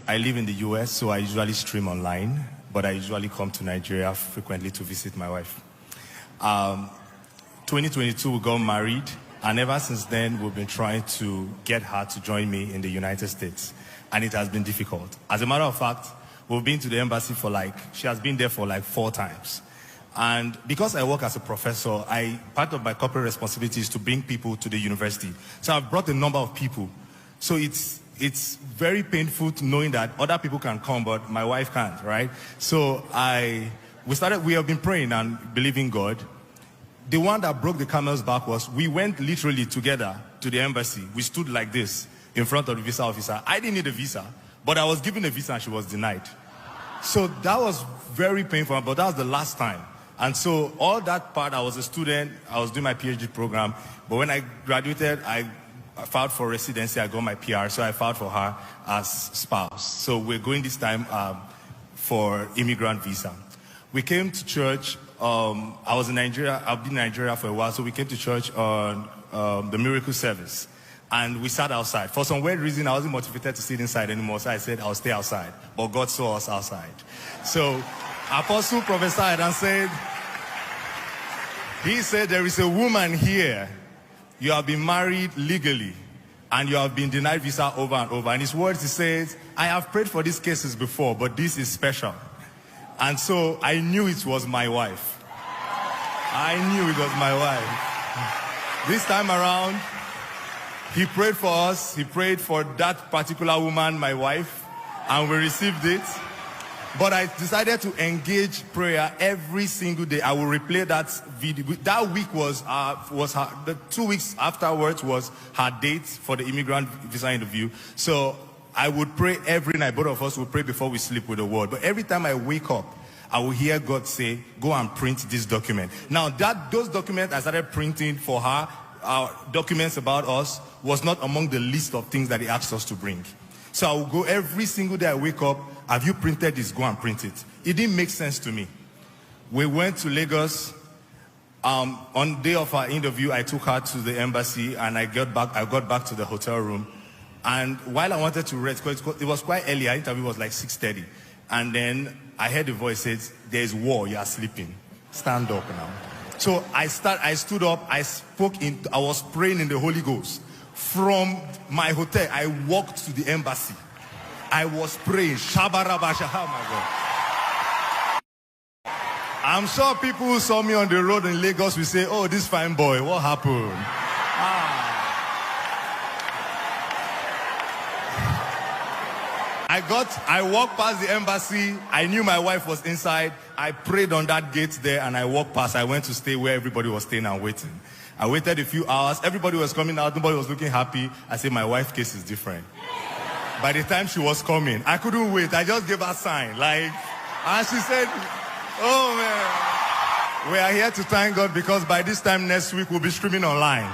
I live in the US, so I usually stream online, but I usually come to Nigeria frequently to visit my wife. 2022, we got married, and ever since then, we've been trying to get her to join me in the United States, and it has been difficult. As a matter of fact, we've been to the embassy she has been there for 4 times. And because I work as a professor, part of my corporate responsibility is to bring people to the university. So I've brought a number of people. So it's very painful to knowing that other people can come, but my wife can't, right? So we have been praying and believing God. The one that broke the camel's back was we went literally together to the embassy. We stood like this in front of the visa officer. I didn't need a visa, but I was given a visa and she was denied. So that was very painful, but that was the last time. And so all that part, I was a student, I was doing my PhD program, but when I graduated, I filed for residency, I got my PR, so I filed for her as spouse. So we're going this time for immigrant visa. We came to church, I was in Nigeria, I've been in Nigeria for a while, so we came to church on the miracle service. And we sat outside. For some weird reason, I wasn't motivated to sit inside anymore, so I said I'll stay outside. But God saw us outside. So Apostle prophesied and said, he said, there is a woman here. You have been married legally, and you have been denied visa over and over. And his words, he says, I have prayed for these cases before, but this is special. And so I knew it was my wife. I knew it was my wife. This time around, he prayed for us. He prayed for that particular woman, my wife, and we received it. But I decided to engage prayer every single day. I will replay that video. That week was the 2 weeks afterwards was her date for the immigrant visa interview. So I would pray every night. Both of us would pray before we sleep with the word. But every time I wake up, I will hear God say, go and print this document. Now, those documents I started printing for her, documents about us, was not among the list of things that he asked us to bring. So I will go every single day I wake up, have you printed this? Go and print it. It didn't make sense to me. We went to Lagos. On the day of our interview, I took her to the embassy, and I got back to the hotel room. And while I wanted to rest, because it was quite early, our interview was like 6:30. And then I heard a voice say, there's war, you are sleeping. Stand up now. So I stood up, I was praying in the Holy Ghost. From my hotel, I walked to the embassy. I was praying. Shabarabasha, oh my God. I'm sure people who saw me on the road in Lagos will say, oh, this fine boy, what happened? I walked past the embassy. I knew my wife was inside. I prayed on that gate there, and I walked past. I went to stay where everybody was staying and waiting. I waited a few hours. Everybody was coming out. Nobody was looking happy. I said, my wife's case is different. By the time she was coming, I couldn't wait. I just gave her a sign. And she said, oh, man, we are here to thank God because by this time next week, we'll be streaming online.